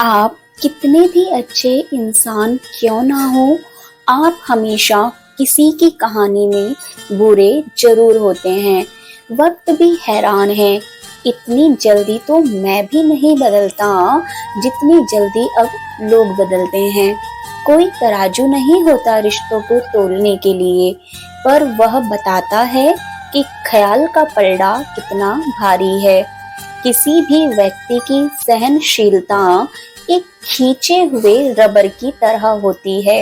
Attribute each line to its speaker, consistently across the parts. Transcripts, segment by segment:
Speaker 1: आप कितने भी अच्छे इंसान क्यों ना हो, आप हमेशा किसी की कहानी में बुरे जरूर होते हैं। वक्त भी हैरान है, इतनी जल्दी तो मैं भी नहीं बदलता जितनी जल्दी अब लोग बदलते हैं। कोई तराजू नहीं होता रिश्तों को तोलने के लिए, पर वह बताता है कि ख्याल का पलड़ा कितना भारी है। किसी भी व्यक्ति की सहनशीलता एक खींचे हुए रबर की तरह होती है।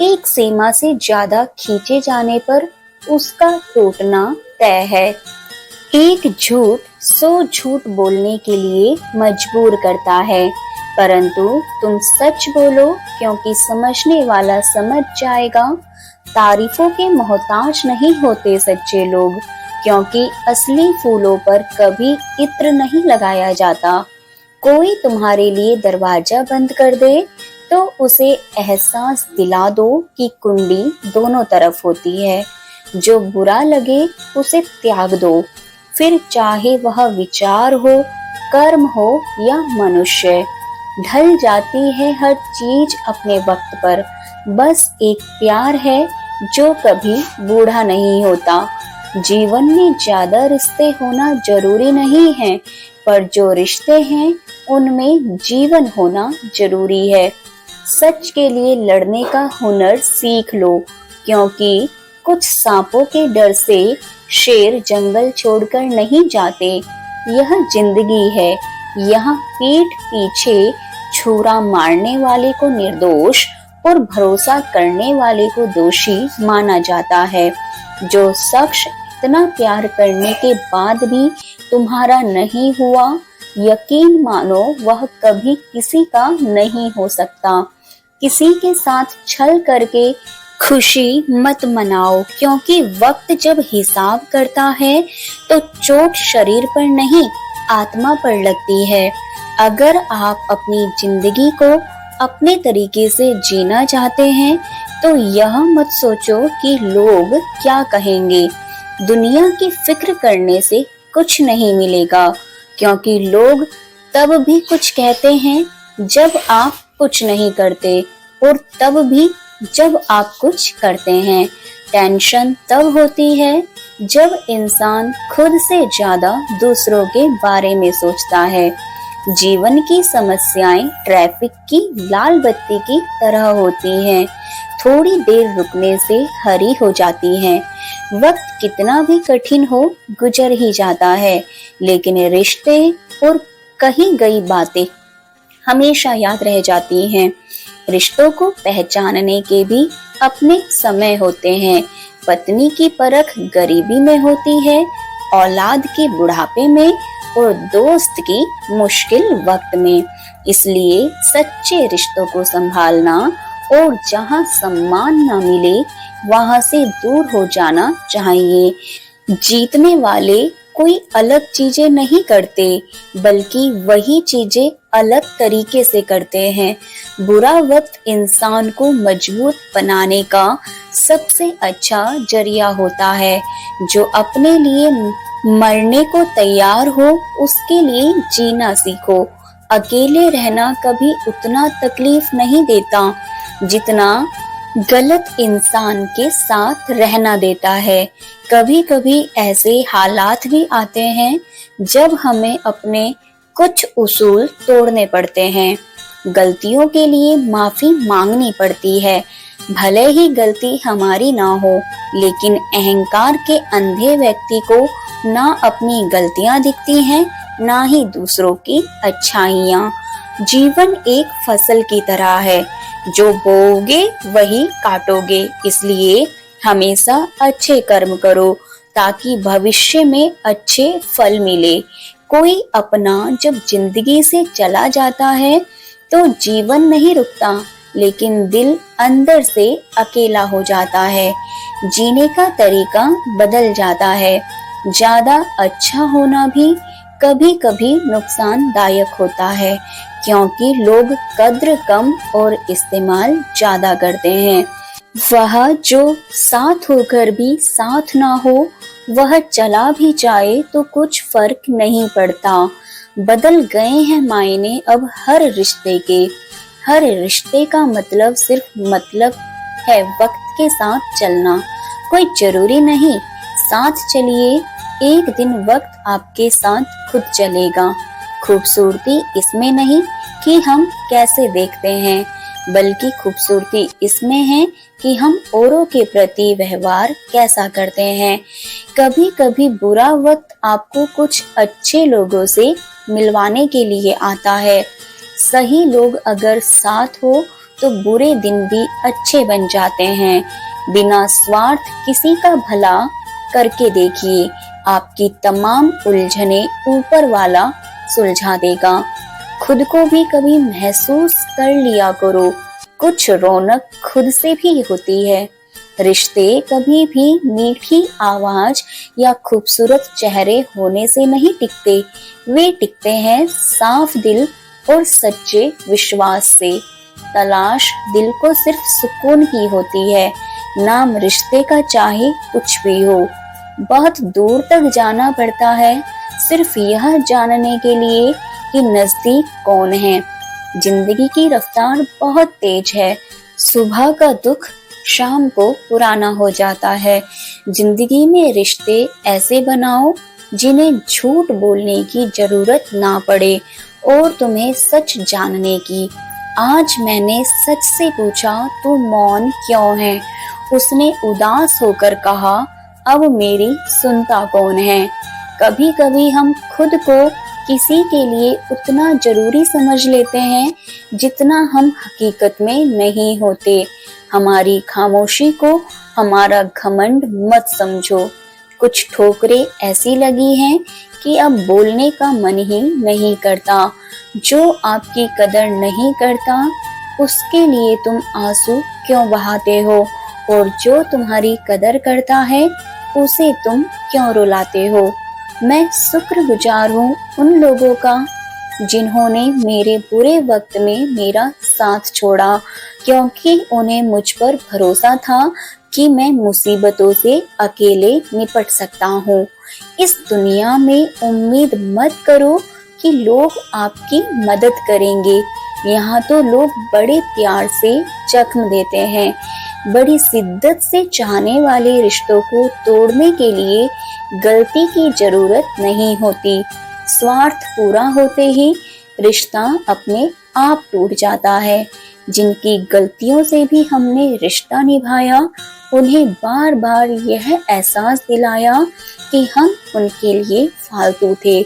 Speaker 1: एक सीमा से ज्यादा खींचे जाने पर उसका टूटना तय है। एक झूठ 100 झूठ बोलने के लिए मजबूर करता है, परंतु तुम सच बोलो क्योंकि समझने वाला समझ जाएगा। तारीफों के मोहताज नहीं होते सच्चे लोग, क्योंकि असली फूलों पर कभी इत्र नहीं लगाया जाता। कोई तुम्हारे लिए दरवाजा बंद कर दे तो उसे एहसास दिला दो कि कुंडी दोनों तरफ होती है। जो बुरा लगे उसे त्याग दो, फिर चाहे वह विचार हो, कर्म हो या मनुष्य। ढल जाती है हर चीज अपने वक्त पर, बस एक प्यार है जो कभी बूढ़ा नहीं होता। जीवन में ज्यादा रिश्ते होना जरूरी नहीं है, पर जो रिश्ते हैं उनमें जीवन होना जरूरी है। सच के लिए लड़ने का हुनर सीख लो, क्योंकि कुछ सांपों के डर से शेर जंगल छोड़कर नहीं जाते। यह जिंदगी है, यहाँ पीठ पीछे छुरा मारने वाले को निर्दोष और भरोसा करने वाले को दोषी माना जाता है। जो शख्स इतना प्यार करने के बाद भी तुम्हारा नहीं हुआ, यकीन मानो वह कभी किसी का नहीं हो सकता। किसी के साथ छल करके खुशी मत मनाओ, क्योंकि वक्त जब हिसाब करता है तो चोट शरीर पर नहीं आत्मा पर लगती है। अगर आप अपनी जिंदगी को अपने तरीके से जीना चाहते हैं तो यह मत सोचो कि लोग क्या कहेंगे। दुनिया की फिक्र करने से कुछ नहीं मिलेगा, क्योंकि लोग तब भी कुछ कहते हैं जब आप कुछ नहीं करते, और तब भी जब आप कुछ करते हैं। टेंशन तब होती है जब इंसान खुद से ज्यादा दूसरों के बारे में सोचता है। जीवन की समस्याएं ट्रैफिक की लाल बत्ती की तरह होती हैं, थोड़ी देर रुकने से हरी हो जाती हैं। वक्त कितना भी कठिन हो गुजर ही जाता है, लेकिन रिश्ते और कही गई बातें हमेशा याद रह जाती हैं। रिश्तों को पहचानने के भी अपने समय होते हैं। पत्नी की परख गरीबी में होती है, औलाद के बुढ़ापे में, और दोस्त की मुश्किल वक्त में। इसलिए सच्चे रिश्तों को संभालना और जहां सम्मान न मिले वहां से दूर हो जाना चाहिए। जीतने वाले कोई अलग चीजें नहीं करते, बल्कि वही चीजें अलग तरीके से करते हैं। बुरा वक्त इंसान को मजबूत बनाने का सबसे अच्छा जरिया होता है। जो अपने लिए मरने को तैयार हो उसके लिए जीना सीखो। अकेले रहना कभी उतना तकलीफ नहीं देता जितना गलत इंसान के साथ रहना देता है। कभी कभी ऐसे हालात भी आते हैं जब हमें अपने कुछ उसूल तोड़ने पड़ते हैं। गलतियों के लिए माफी मांगनी पड़ती है। भले ही गलती हमारी ना हो, लेकिन अहंकार के अंधे व्यक्ति को ना अपनी गलतियां दिखती हैं, ना ही दूसरों की अच्छाइयां। जीवन एक फसल की तरह है, जो बोओगे वही काटोगे। इसलिए हमेशा अच्छे कर्म करो ताकि भविष्य में अच्छे फल मिले। कोई अपना जब जिंदगी से चला जाता है तो जीवन नहीं रुकता, लेकिन दिल अंदर से अकेला हो जाता है। जीने का तरीका बदल जाता है। ज्यादा अच्छा होना भी कभी कभी नुकसानदायक होता है, क्योंकि लोग कद्र कम और इस्तेमाल ज्यादा करते हैं। वह जो साथ होकर भी साथ ना हो, वह चला भी जाए तो कुछ फर्क नहीं पड़ता। बदल गए हैं मायने अब हर रिश्ते के। हर रिश्ते का मतलब सिर्फ मतलब है वक्त के साथ चलना। कोई जरूरी नहीं साथ चलिए, एक दिन वक्त आपके साथ खुद चलेगा। खूबसूरती इसमें नहीं कि हम कैसे देखते हैं, बल्कि खूबसूरती इसमें है कि हम औरों के प्रति व्यवहार कैसा करते हैं। कभी कभी बुरा वक्त आपको कुछ अच्छे लोगों से मिलवाने के लिए आता है। सही लोग अगर साथ हो तो बुरे दिन भी अच्छे बन जाते हैं। बिना स्वार्थ किसी का भला करके देखिए, आपकी तमाम उलझने ऊपर वाला सुलझा देगा। खुद को भी कभी महसूस कर लिया करो, कुछ रौनक खुद से भी होती है। रिश्ते कभी भी मीठी आवाज या खूबसूरत चेहरे होने से नहीं टिकते, वे टिकते हैं साफ दिल और सच्चे विश्वास से। तलाश दिल को सिर्फ सुकून की होती है, नाम रिश्ते का चाहे कुछ भी हो। बहुत दूर तक जाना पड़ता है सिर्फ यह जानने के लिए कि नजदीक कौन है। जिंदगी की रफ्तार बहुत तेज है, सुबह का दुख शाम को पुराना हो जाता है। जिंदगी में रिश्ते ऐसे बनाओ जिन्हें झूठ बोलने की जरूरत ना पड़े और तुम्हें सच जानने की। आज मैंने सच से पूछा तू मौन क्यों है? उसने उदास होकर कहा अब मेरी सुनता कौन है? कभी कभी हम खुद को किसी के लिए उतना जरूरी समझ लेते हैं जितना हम हकीकत में नहीं होते। हमारी खामोशी को हमारा घमंड मत समझो। कुछ ठोकरें ऐसी लगी हैं कि अब बोलने का मन ही नहीं करता। जो आपकी कदर नहीं करता उसके लिए तुम आंसू क्यों बहाते हो, और जो तुम्हारी कदर करता है उसे तुम क्यों रुलाते हो। मैं शुक्रगुजार हूँ उन लोगों का जिन्होंने मेरे बुरे वक्त में मेरा साथ छोड़ा, क्योंकि उन्हें मुझ पर भरोसा था कि मैं मुसीबतों से अकेले निपट सकता हूँ। इस दुनिया में उम्मीद मत करो कि लोग आपकी मदद करेंगे। यहाँ तो लोग बड़े प्यार से जख्म देते हैं। बड़ी शिद्दत से चाहने वाले रिश्तों को तोड़ने के लिए गलती की जरूरत नहीं होती। स्वार्थ पूरा होते ही रिश्ता अपने आप टूट जाता है। जिनकी गलतियों से भी हमने रिश्ता निभाया, उन्हें बार बार यह एहसास दिलाया कि हम उनके लिए फालतू थे।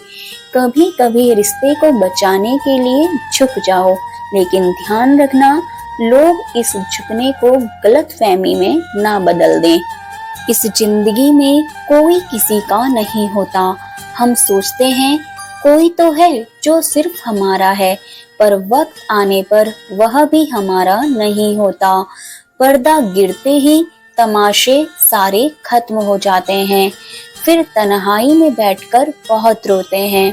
Speaker 1: कभी कभी रिश्ते को बचाने के लिए झुक जाओ, लेकिन ध्यान रखना लोग इस झुकने को गलतफहमी में ना बदल दें। इस जिंदगी में कोई किसी का नहीं होता। हम सोचते हैं कोई तो है जो सिर्फ हमारा है, पर वक्त आने पर वह भी हमारा नहीं होता। पर्दा गिरते ही तमाशे सारे खत्म हो जाते हैं। फिर तन्हाई में बैठकर बहुत रोते हैं।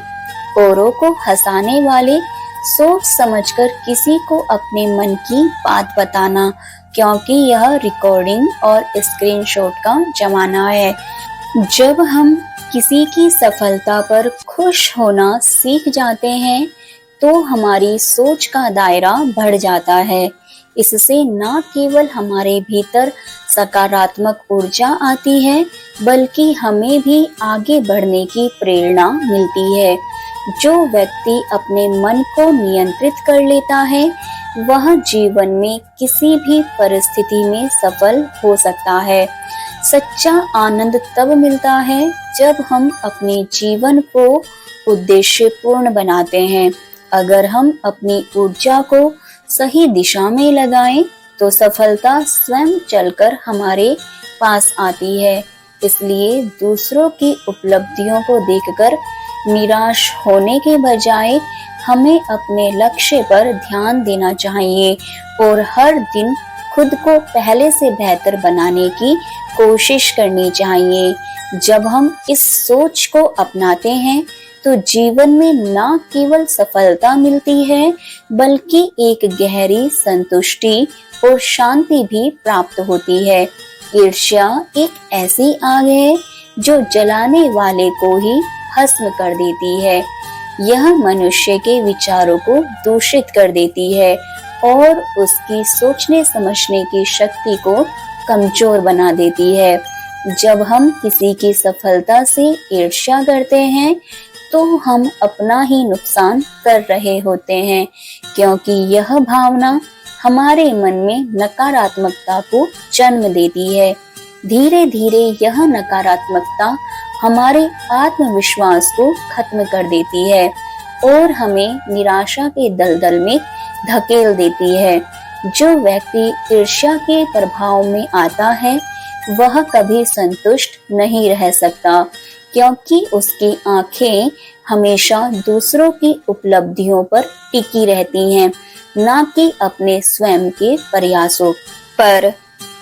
Speaker 1: औरों को हंसाने वाले सोच समझकर किसी को अपने मन की बात बताना, क्योंकि यह रिकॉर्डिंग और स्क्रीनशॉट का जमाना है। जब हम किसी की सफलता पर खुश होना सीख जाते हैं तो हमारी सोच का दायरा बढ़ जाता है। इससे न केवल हमारे भीतर सकारात्मक ऊर्जा आती है, बल्कि हमें भी आगे बढ़ने की प्रेरणा मिलती है। जो व्यक्ति अपने मन को नियंत्रित कर लेता है वह जीवन में किसी भी परिस्थिति में सफल हो सकता है। सच्चा आनंद तब मिलता है जब हम अपने जीवन को उद्देश्यपूर्ण बनाते हैं। अगर हम अपनी ऊर्जा को सही दिशा में लगाएं तो सफलता स्वयं चलकर हमारे पास आती है। इसलिए दूसरों की उपलब्धियों को देखकर निराश होने के बजाय हमें अपने लक्ष्य पर ध्यान देना चाहिए और हर दिन खुद को पहले से बेहतर बनाने की कोशिश करनी चाहिए। जब हम इस सोच को अपनाते हैं तो जीवन में न केवल सफलता मिलती है, बल्कि एक गहरी संतुष्टि और शांति भी प्राप्त होती है। ईर्ष्या एक ऐसी आग है जो जलाने वाले को ही भस्म कर देती है। यह मनुष्य के विचारों को दूषित कर देती है और उसकी सोचने समझने की शक्ति को कमजोर बना देती है। जब हम किसी की सफलता से ईर्ष्या करते हैं तो हम अपना ही नुकसान कर रहे होते हैं, क्योंकि यह भावना हमारे मन में नकारात्मकता को जन्म देती है। धीरे धीरे यह नकारात्मकता हमारे आत्मविश्वास को खत्म कर देती है और हमें निराशा के दलदल में धकेल देती है। जो व्यक्ति ईर्ष्या के प्रभाव में आता है वह कभी संतुष्ट नहीं रह सकता, क्योंकि उसकी आंखें हमेशा दूसरों की उपलब्धियों पर टिकी रहती हैं, न कि अपने स्वयं के प्रयासों पर।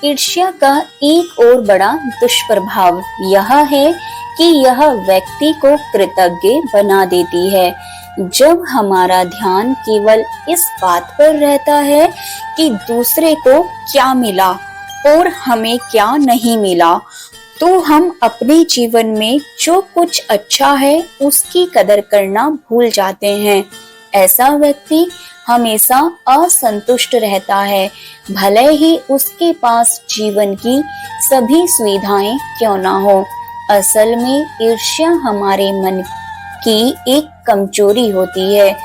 Speaker 1: ईर्ष्या का एक और बड़ा दुष्प्रभाव यह है कि यह व्यक्ति को कृतज्ञ बना देती है। जब हमारा ध्यान केवल इस बात पर रहता है कि दूसरे को क्या मिला और हमें क्या नहीं मिला, तो हम अपने जीवन में जो कुछ अच्छा है उसकी कदर करना भूल जाते हैं। ऐसा व्यक्ति हमेशा असंतुष्ट रहता है, भले ही उसके पास जीवन की सभी सुविधाएं क्यों ना हो। असल में ईर्ष्या हमारे मन की एक कमजोरी होती है,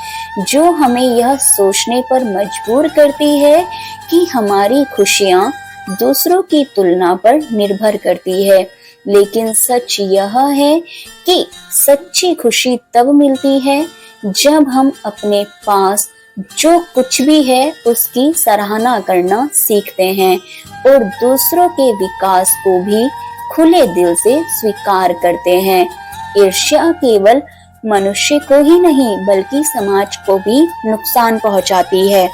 Speaker 1: जो हमें यह सोचने पर मजबूर करती है कि हमारी खुशियां दूसरों की तुलना पर निर्भर करती है। लेकिन सच यह है कि सच्ची खुशी तब मिलती है जब हम अपने पास जो कुछ भी है उसकी सराहना करना सीखते हैं और दूसरों के विकास को भी खुले दिल से स्वीकार करते हैं। ईर्ष्या केवल मनुष्य को ही नहीं बल्कि समाज को भी नुकसान पहुंचाती है।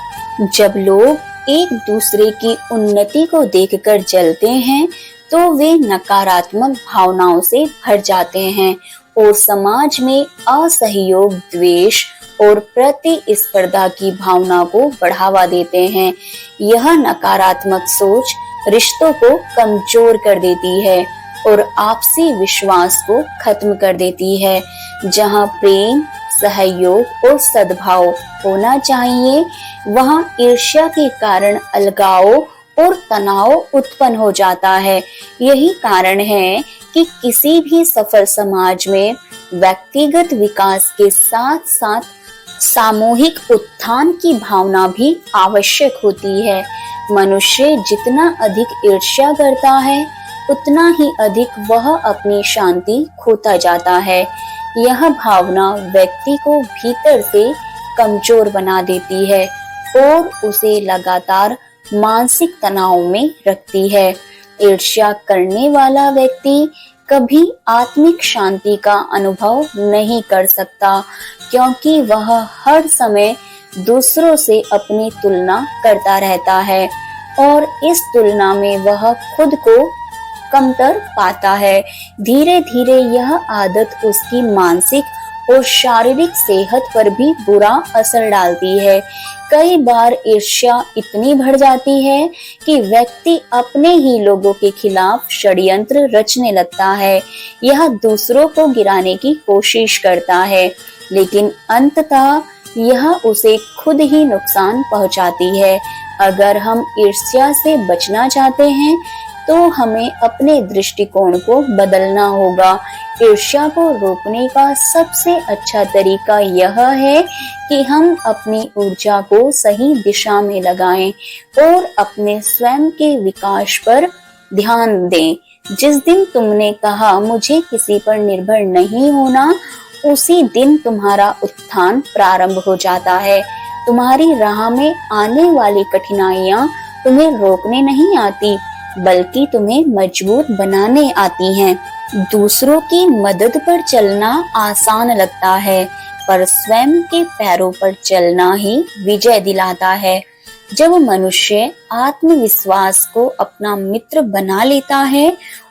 Speaker 1: जब लोग एक दूसरे की उन्नति को देखकर जलते हैं तो वे नकारात्मक भावनाओं से भर जाते हैं और समाज में असहयोग, द्वेष और प्रतिस्पर्धा की भावना को बढ़ावा देते हैं। यह नकारात्मक सोच रिश्तों को कमजोर कर देती है और आपसी विश्वास को खत्म कर देती है। जहां प्रेम, सहयोग और सद्भाव होना चाहिए, वहां ईर्ष्या के कारण अलगाव और तनाव उत्पन्न हो जाता है। यही कारण है कि किसी भी सफल समाज में व्यक्तिगत विकास के साथ साथ सामूहिक उत्थान की भावना भी आवश्यक होती है। मनुष्य जितना अधिक ईर्ष्या करता है उतना ही अधिक वह अपनी शांति खोता जाता है। यह भावना व्यक्ति को भीतर से कमजोर बना देती है और उसे लगातार मानसिक तनाव में रखती है। ईर्ष्या करने वाला व्यक्ति कभी आत्मिक शांति का अनुभव नहीं कर सकता, क्योंकि वह हर समय दूसरों से अपनी तुलना करता रहता है और इस तुलना में वह खुद को कमतर पाता है। धीरे धीरे यह आदत उसकी मानसिक और शारीरिक सेहत पर भी बुरा असर डालती है। कई बार ईर्ष्या इतनी बढ़ जाती है कि व्यक्ति अपने ही लोगों के खिलाफ षड्यंत्र रचने लगता है। यह दूसरों को गिराने की कोशिश करता है, लेकिन अंततः यह उसे खुद ही नुकसान पहुंचाती है। अगर हम ईर्ष्या से बचना चाहते हैं तो हमें अपने दृष्टिकोण को बदलना होगा। ईर्ष्या को रोकने का सबसे अच्छा तरीका यह है कि हम अपनी ऊर्जा को सही दिशा में लगाएं और अपने स्वयं के विकास पर ध्यान दें। जिस दिन तुमने कहा मुझे किसी पर निर्भर नहीं होना, उसी दिन तुम्हारा उत्थान प्रारंभ हो जाता है। तुम्हारी राह में आने वाली कठिनाइयां तुम्हें रोकने नहीं आती, बल्कि तुम्हें मजबूत बनाने आती हैं। दूसरों की मदद पर चलना आसान लगता है, पर स्वयं के पैरों पर चलना ही विजय दिलाता है। जब मनुष्य आत्मविश्वास को अपना मित्र बना लेता है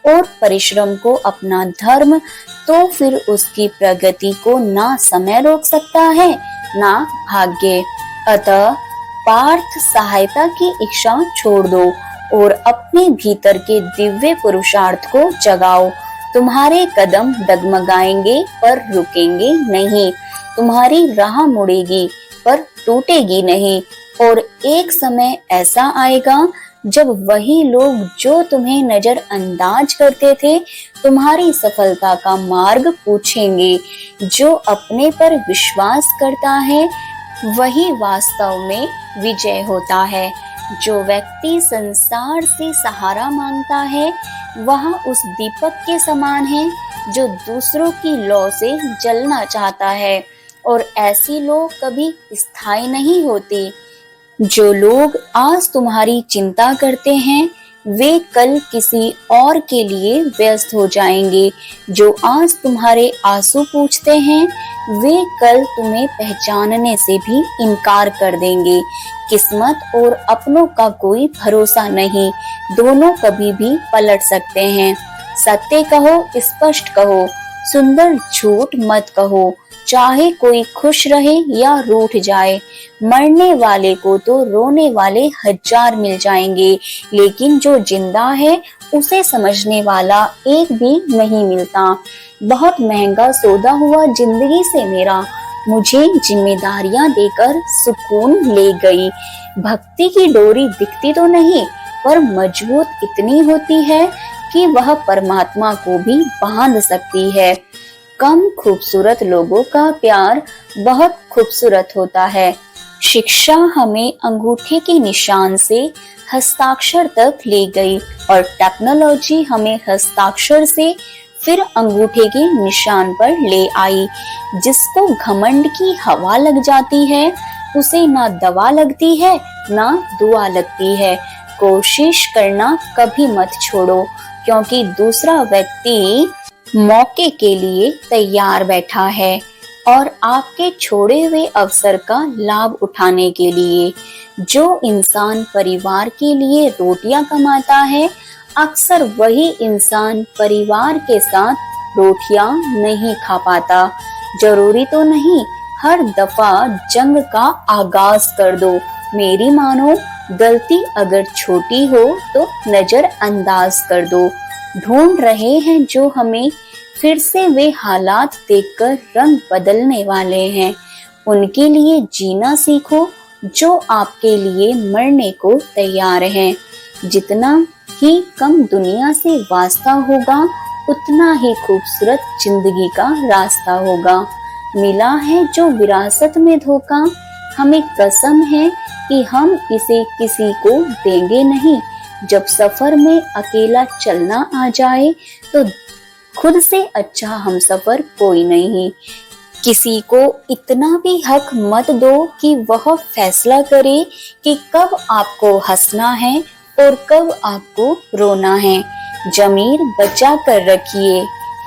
Speaker 1: और परिश्रम को अपना धर्म, तो फिर उसकी प्रगति को ना समय रोक सकता है ना भाग्य। अतः पार्थ सहायता की इच्छा छोड़ दो और अपने भीतर के दिव्य पुरुषार्थ को जगाओ। तुम्हारे कदम डगमगाएंगे पर रुकेंगे नहीं। तुम्हारी राह मुड़ेगी पर टूटेगी नहीं। और एक समय ऐसा आएगा जब वही लोग जो तुम्हें नजरअंदाज करते थे तुम्हारी सफलता का मार्ग पूछेंगे। जो अपने पर विश्वास करता है वही वास्तव में विजय होता है। जो व्यक्ति संसार से सहारा मांगता है वह उस दीपक के समान है जो दूसरों की लौ से जलना चाहता है। और ऐसी लौ कभी स्थायी नहीं होती। जो लोग आज तुम्हारी चिंता करते हैं वे कल किसी और के लिए व्यस्त हो जाएंगे। जो आज तुम्हारे आंसू पूछते हैं वे कल तुम्हें पहचानने से भी इनकार कर देंगे। किस्मत और अपनों का कोई भरोसा नहीं, दोनों कभी भी पलट सकते हैं। सत्य कहो, स्पष्ट कहो, सुंदर झूठ मत कहो। चाहे कोई खुश रहे या रूठ जाए, मरने वाले को तो रोने वाले 1000 मिल जाएंगे, लेकिन जो जिंदा है उसे समझने वाला एक भी नहीं मिलता। बहुत महंगा सौदा हुआ जिंदगी से मेरा, मुझे जिम्मेदारियां देकर सुकून ले गई। भक्ति की डोरी दिखती तो नहीं पर मजबूत इतनी होती है कि वह परमात्मा को भी बांध सकती है। कम खूबसूरत लोगों का प्यार बहुत खूबसूरत होता है। शिक्षा हमें अंगूठे के निशान से हस्ताक्षर तक ले गई और टेक्नोलॉजी हमें हस्ताक्षर से फिर अंगूठे के निशान पर ले आई। जिसको घमंड की हवा लग जाती है उसे ना दवा लगती है ना दुआ लगती है। कोशिश करना कभी मत छोड़ो, क्योंकि दूसरा व्यक्ति मौके के लिए तैयार बैठा है और आपके छोड़े हुए अवसर का लाभ उठाने के लिए। जो इंसान परिवार के लिए रोटियां कमाता है अक्सर वही इंसान परिवार के साथ रोटियां नहीं खा पाता। जरूरी तो नहीं हर दफा जंग का आगाज कर दो। मेरी मानो, गलती अगर छोटी हो तो नजरअंदाज कर दो। ढूंढ रहे हैं जो हमें, फिर से वे हालात देखकर रंग बदलने वाले हैं। उनके लिए जीना सीखो जो आपके लिए मरने को तैयार हैं। जितना ही कम दुनिया से वास्ता होगा उतना ही खूबसूरत जिंदगी का रास्ता होगा। मिला है जो विरासत में धोखा, हमें कसम है कि हम इसे किसी को देंगे नहीं। जब सफर में अकेला चलना आ जाए तो खुद से अच्छा हम सफर कोई नहीं। किसी को इतना भी हक मत दो कि वह फैसला करे कि कब आपको हंसना है और कब आपको रोना है। जमीर बचा कर रखिए,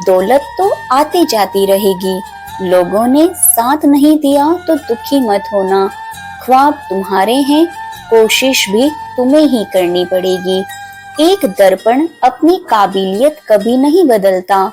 Speaker 1: दौलत तो आती जाती रहेगी। लोगों ने साथ नहीं दिया तो दुखी मत होना। ख्वाब तुम्हारे हैं, कोशिश भी तुम्हें ही करनी पड़ेगी। एक दर्पण अपनी काबिलियत कभी नहीं बदलता,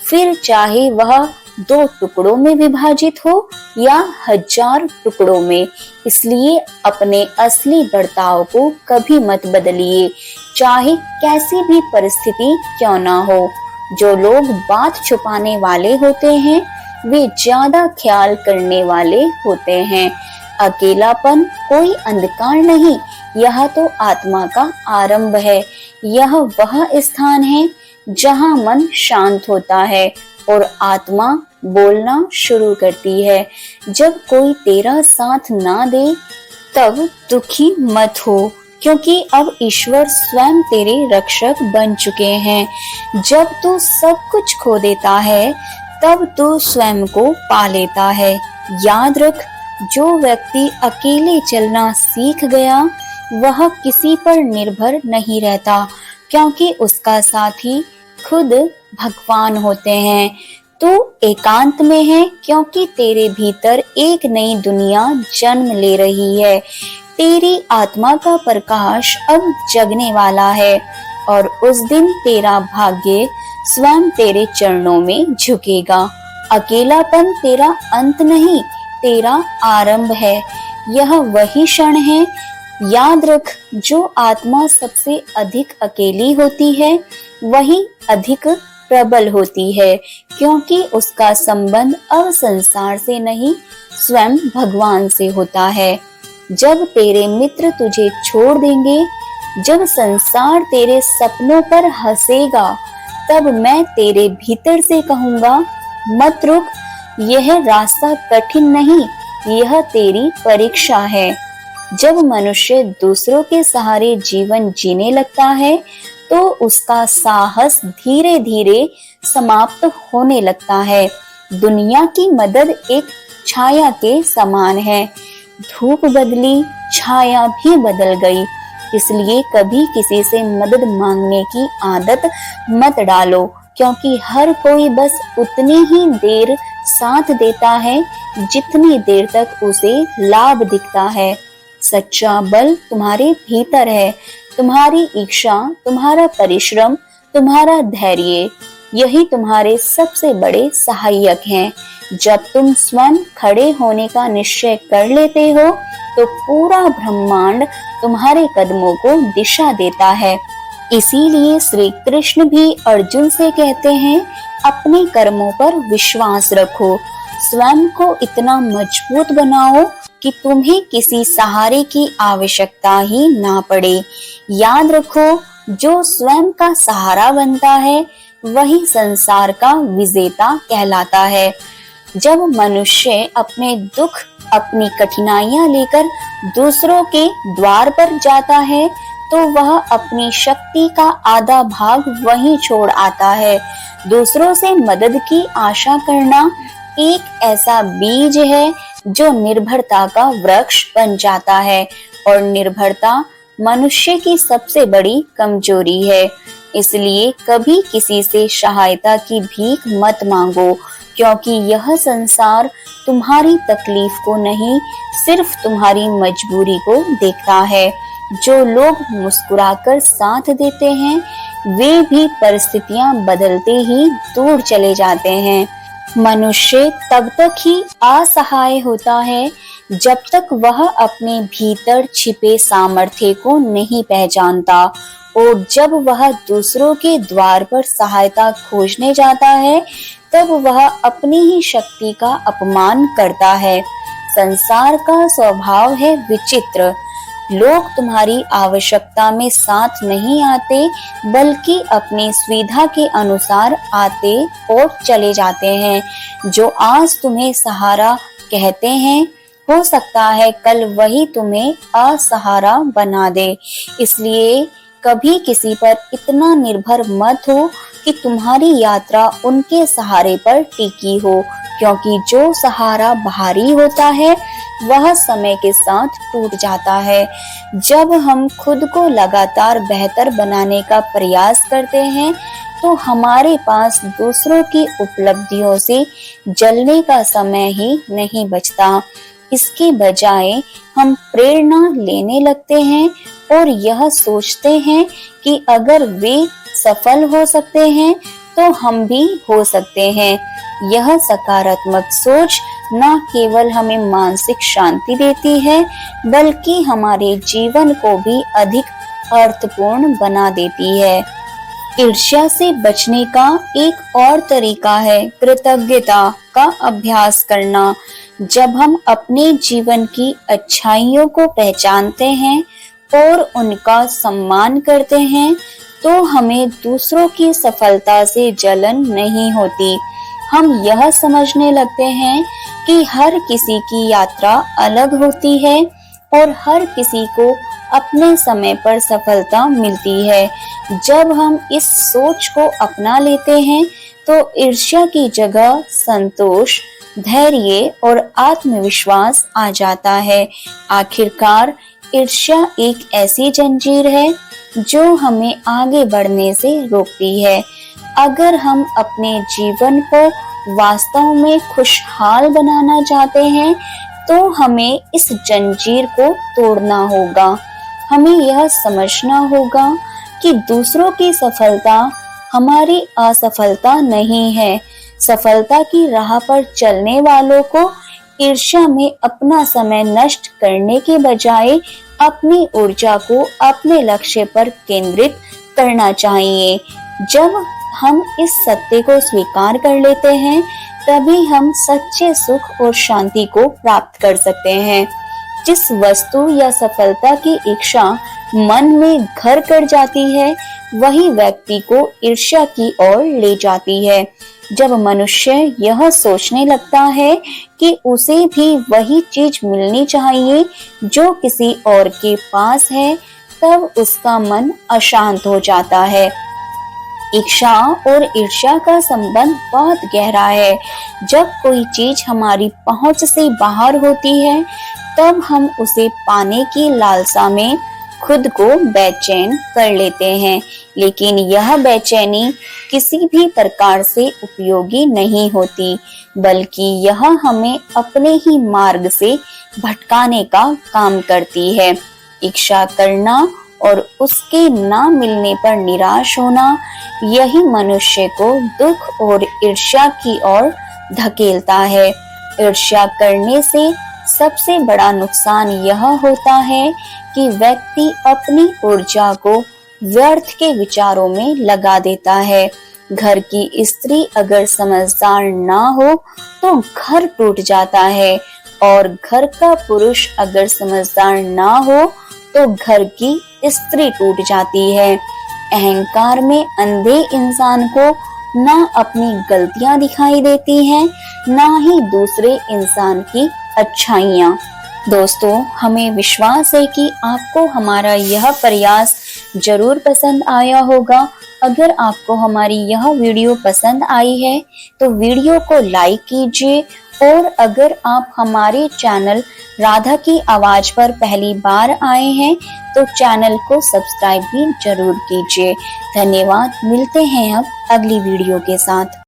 Speaker 1: फिर चाहे वह 2 टुकड़ों में विभाजित हो या 1000 टुकड़ों में। इसलिए अपने असली बर्ताव को कभी मत बदलिए, चाहे कैसी भी परिस्थिति क्यों ना हो। जो लोग बात छुपाने वाले होते हैं वे ज्यादा ख्याल करने वाले होते हैं। अकेलापन कोई अंधकार नहीं, यह तो आत्मा का आरंभ है। यह वह स्थान है जहाँ मन शांत होता है और आत्मा बोलना शुरू करती है। जब कोई तेरा साथ ना दे तब दुखी मत हो, क्योंकि अब ईश्वर स्वयं तेरे रक्षक बन चुके हैं। जब तू सब कुछ खो देता है तब तू स्वयं को पा लेता है। याद रख, जो व्यक्ति अकेले चलना सीख गया वह किसी पर निर्भर नहीं रहता, क्योंकि उसका साथी खुद भगवान होते हैं। तू एकांत में है क्योंकि तेरे भीतर एक नई दुनिया जन्म ले रही है। तेरी आत्मा का प्रकाश अब जगने वाला है और उस दिन तेरा भाग्य स्वयं तेरे चरणों में झुकेगा। अकेलापन तेरा अंत नहीं, तेरा आरंभ है। यह वही क्षण है, याद रख, जो आत्मा सबसे अधिक अकेली होती है वही अधिक प्रबल होती है, क्योंकि उसका संबंध अब संसार से नहीं स्वयं भगवान से होता है। जब तेरे मित्र तुझे छोड़ देंगे, जब संसार तेरे सपनों पर हंसेगा, तब मैं तेरे भीतर से कहूँगा, मत रुक, यह रास्ता कठिन नहीं, यह तेरी परीक्षा है। जब मनुष्य दूसरों के सहारे जीवन जीने लगता है, तो उसका साहस धीरे धीरे समाप्त होने लगता है। दुनिया की मदद एक छाया के समान है। धूप बदली, छाया भी बदल गई। इसलिए कभी किसी से मदद मांगने की आदत मत डालो, क्योंकि हर कोई बस उतनी ही देर साथ देता है जितनी देर तक उसे लाभ दिखता है। सच्चा बल तुम्हारे भीतर है, तुम्हारी इच्छा, तुम्हारा परिश्रम, तुम्हारा धैर्य, यही तुम्हारे सबसे बड़े सहायक हैं। जब तुम स्वयं खड़े होने का निश्चय कर लेते हो, तो पूरा ब्रह्मांड तुम्हारे कदमों को दिशा देता है। इसीलिए श्री कृष्ण भी अर्जुन से कहते हैं, अपने कर्मों पर विश्वास रखो, स्वयं को इतना मजबूत बनाओ कि तुम्हें किसी सहारे की आवश्यकता ही ना पड़े। याद रखो, जो स्वयं का सहारा बनता है, वही संसार का विजेता कहलाता है। जब मनुष्य अपने दुख, अपनी कठिनाइयां लेकर दूसरों के द्वार पर जाता है, तो वह अपनी शक्ति का आधा भाग वहीं छोड़ आता है। दूसरों से मदद की आशा करना एक ऐसा बीज है जो निर्भरता का वृक्ष बन जाता है, और निर्भरता मनुष्य की सबसे बड़ी कमजोरी है। इसलिए कभी किसी से सहायता की भीख मत मांगो, क्योंकि यह संसार तुम्हारी तकलीफ को नहीं, सिर्फ तुम्हारी मजबूरी को देखता है। जो लोग मुस्कुराकर साथ देते हैं, वे भी परिस्थितियां बदलते ही दूर चले जाते हैं। मनुष्य तब तक ही असहाय होता है जब तक वह अपने भीतर छिपे सामर्थ्य को नहीं पहचानता, और जब वह दूसरों के द्वार पर सहायता खोजने जाता है, तब वह अपनी ही शक्ति का अपमान करता है। संसार का स्वभाव है विचित्र। लोग तुम्हारी आवश्यकता में साथ नहीं आते, बल्कि अपनी सुविधा के अनुसार आते और चले जाते हैं। जो आज तुम्हें सहारा कहते हैं, हो सकता है कल वही तुम्हें असहारा बना दे। इसलिए कभी किसी पर इतना निर्भर मत हो कि तुम्हारी यात्रा उनके सहारे पर टिकी हो, क्योंकि जो सहारा भारी होता है, वह समय के साथ टूट जाता है। जब हम खुद को लगातार बेहतर बनाने का प्रयास करते हैं, तो हमारे पास दूसरों की उपलब्धियों से जलने का समय ही नहीं बचता। इसके बजाय हम प्रेरणा लेने लगते हैं और यह सोचते हैं कि अगर वे सफल हो सकते हैं, तो हम भी हो सकते हैं। यह सकारात्मक सोच न केवल हमें मानसिक शांति देती है, बल्कि हमारे जीवन को भी अधिक अर्थपूर्ण बना देती है। ईर्ष्या से बचने का एक और तरीका है कृतज्ञता का अभ्यास करना। जब हम अपने जीवन की अच्छाइयों को पहचानते हैं और उनका सम्मान करते हैं, तो हमें दूसरों की सफलता से जलन नहीं होती। हम यह समझने लगते हैं कि हर किसी की यात्रा अलग होती है और हर किसी को अपने समय पर सफलता मिलती है। जब हम इस सोच को अपना लेते हैं, तो ईर्ष्या की जगह संतोष, धैर्य और आत्मविश्वास आ जाता है। आखिरकार ईर्ष्या एक ऐसी जंजीर है जो हमें आगे बढ़ने से रोकती है। अगर हम अपने जीवन को वास्तव में खुशहाल बनाना चाहते हैं, तो हमें इस जंजीर को तोड़ना होगा। हमें यह समझना होगा कि दूसरों की सफलता हमारी असफलता नहीं है। सफलता की राह पर चलने वालों को ईर्ष्या में अपना समय नष्ट करने के बजाय अपनी ऊर्जा को अपने लक्ष्य पर केंद्रित करना चाहिए। जब हम इस सत्य को स्वीकार कर लेते हैं, तभी हम सच्चे सुख और शांति को प्राप्त कर सकते हैं। जिस वस्तु या सफलता की इच्छा मन में घर कर जाती है, वही व्यक्ति को ईर्ष्या की ओर ले जाती है। जब मनुष्य यह सोचने लगता है कि उसे भी वही चीज मिलनी चाहिए जो किसी और के पास है, तब उसका मन अशांत हो जाता है। इच्छा और ईर्ष्या का संबंध बहुत गहरा है। जब कोई चीज हमारी पहुंच से बाहर होती है, तब हम उसे पाने की लालसा में खुद को बेचैन कर लेते हैं, लेकिन यह बेचैनी किसी भी प्रकार से उपयोगी नहीं होती, बल्कि यह हमें अपने ही मार्ग से भटकाने का काम करती है। इच्छा करना और उसके ना मिलने पर निराश होना, यही मनुष्य को दुख और ईर्ष्या की ओर धकेलता है। ईर्ष्या करने से सबसे बड़ा नुकसान यह होता है कि व्यक्ति अपनी ऊर्जा को व्यर्थ के विचारों में लगा देता है। घर की स्त्री अगर समझदार ना हो तो घर टूट जाता है, और घर का पुरुष अगर समझदार ना हो तो घर की स्त्री टूट जाती है। अहंकार में अंधे इंसान को ना अपनी गलतियां दिखाई देती हैं, ना ही दूसरे इंसान की अच्छाइयाँ। दोस्तों, हमें विश्वास है कि आपको हमारा यह प्रयास जरूर पसंद आया होगा। अगर आपको हमारी यह वीडियो पसंद आई है तो वीडियो को लाइक कीजिए, और अगर आप हमारे चैनल राधा की आवाज पर पहली बार आए हैं तो चैनल को सब्सक्राइब भी जरूर कीजिए। धन्यवाद। मिलते हैं अब अगली वीडियो के साथ।